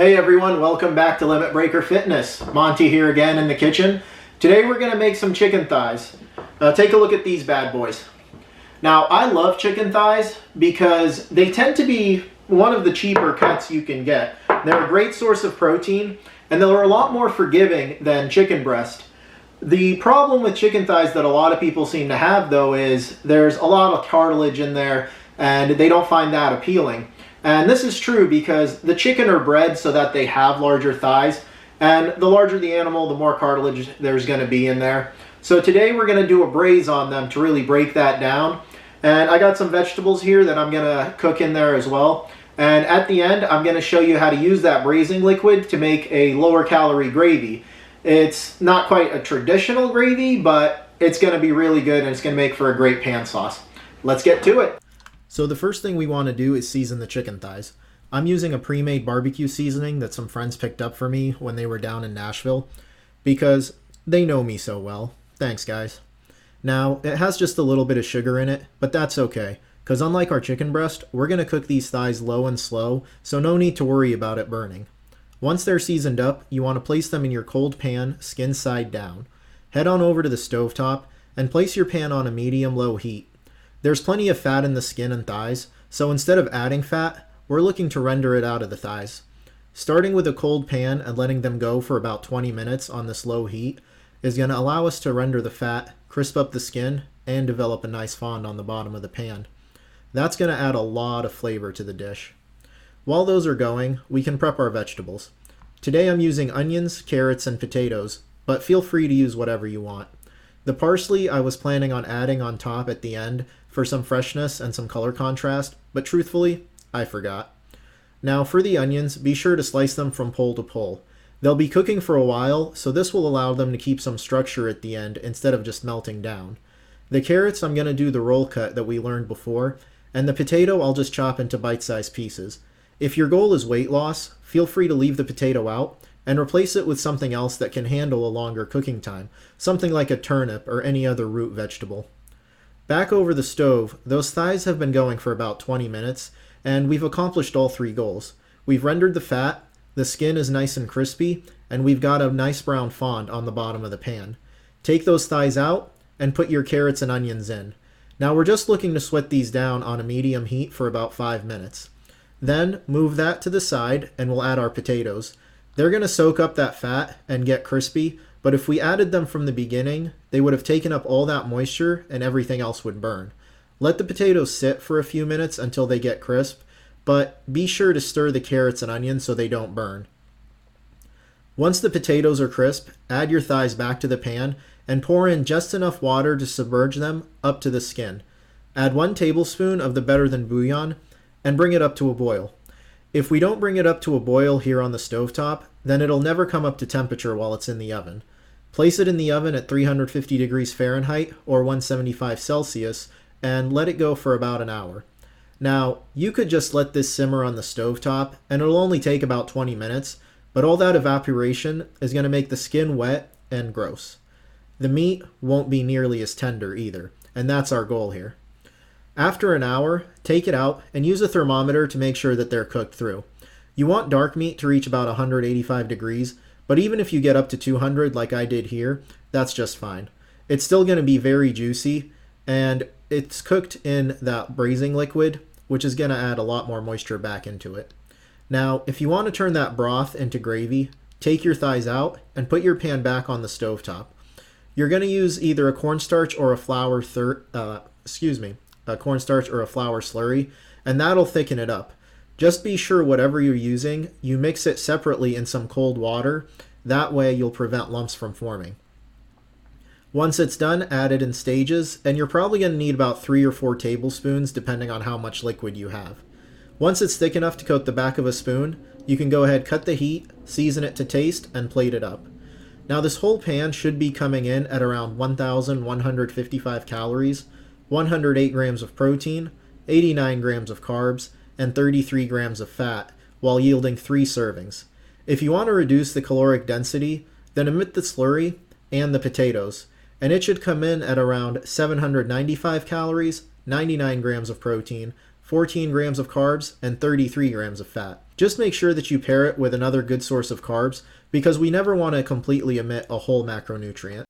Hey everyone, welcome back to Limit Breaker Fitness. Monty here again in the kitchen. Today we're going to make some chicken thighs. Take a look at these bad boys. Now I love chicken thighs because they tend to be one of the cheaper cuts you can get. They're a great source of protein and they're a lot more forgiving than chicken breast. The problem with chicken thighs that a lot of people seem to have though is there's a lot of cartilage in there and they don't find that appealing. And this is true because the chicken are bred so that they have larger thighs, and the larger the animal, the more cartilage there's going to be in there. So today we're going to do a braise on them to really break that down. And I got some vegetables here that I'm going to cook in there as well. And at the end, I'm going to show you how to use that braising liquid to make a lower calorie gravy. It's not quite a traditional gravy, but it's going to be really good and it's going to make for a great pan sauce. Let's get to it. So the first thing we want to do is season the chicken thighs. I'm using a pre-made barbecue seasoning that some friends picked up for me when they were down in Nashville because they know me so well. Thanks, guys. Now, it has just a little bit of sugar in it, but that's okay, because unlike our chicken breast, we're going to cook these thighs low and slow, so no need to worry about it burning. Once they're seasoned up, you want to place them in your cold pan, skin side down. Head on over to the stovetop and place your pan on a medium-low heat. There's plenty of fat in the skin and thighs, so instead of adding fat, we're looking to render it out of the thighs. Starting with a cold pan and letting them go for about 20 minutes on this low heat is going to allow us to render the fat, crisp up the skin, and develop a nice fond on the bottom of the pan. That's going to add a lot of flavor to the dish. While those are going, we can prep our vegetables. Today I'm using onions, carrots, and potatoes, but feel free to use whatever you want. The parsley I was planning on adding on top at the end for some freshness and some color contrast, but truthfully, I forgot. Now for the onions, be sure to slice them from pole to pole. They'll be cooking for a while, so this will allow them to keep some structure at the end instead of just melting down. The carrots, I'm going to do the roll cut that we learned before, and the potato I'll just chop into bite-sized pieces. If your goal is weight loss, feel free to leave the potato out and replace it with something else that can handle a longer cooking time, something like a turnip or any other root vegetable. Back over the stove, those thighs have been going for about 20 minutes, and we've accomplished all three goals. We've rendered the fat, the skin is nice and crispy, and we've got a nice brown fond on the bottom of the pan. Take those thighs out and put your carrots and onions in. Now we're just looking to sweat these down on a medium heat for about 5 minutes. Then move that to the side and we'll add our potatoes. They're going to soak up that fat and get crispy, but if we added them from the beginning, they would have taken up all that moisture and everything else would burn. Let the potatoes sit for a few minutes until they get crisp, but be sure to stir the carrots and onions so they don't burn. Once the potatoes are crisp, add your thighs back to the pan and pour in just enough water to submerge them up to the skin. Add 1 tablespoon of the Better Than Bouillon and bring it up to a boil. If we don't bring it up to a boil here on the stovetop, then it'll never come up to temperature while it's in the oven. Place it in the oven at 350 degrees Fahrenheit or 175 Celsius and let it go for about an hour. Now, you could just let this simmer on the stovetop and it'll only take about 20 minutes, but all that evaporation is going to make the skin wet and gross. The meat won't be nearly as tender either, and that's our goal here. After an hour, take it out and use a thermometer to make sure that they're cooked through. You want dark meat to reach about 185 degrees, but even if you get up to 200 like I did here, that's just fine. It's still going to be very juicy, and it's cooked in that braising liquid, which is going to add a lot more moisture back into it. Now, if you want to turn that broth into gravy, take your thighs out and put your pan back on the stovetop. You're going to use either a cornstarch or a flour cornstarch or a flour slurry, and that'll thicken it up. Just be sure whatever you're using, you mix it separately in some cold water. That way you'll prevent lumps from forming. Once it's done, add it in stages, and you're probably going to need about 3 or 4 tablespoons depending on how much liquid you have. Once it's thick enough to coat the back of a spoon, you can go ahead, cut the heat, season it to taste, and plate it up. Now this whole pan should be coming in at around 1,155 calories, 108 grams of protein, 89 grams of carbs, and 33 grams of fat, while yielding 3 servings. If you want to reduce the caloric density, then omit the slurry and the potatoes, and it should come in at around 795 calories, 99 grams of protein, 14 grams of carbs, and 33 grams of fat. Just make sure that you pair it with another good source of carbs because we never want to completely omit a whole macronutrient.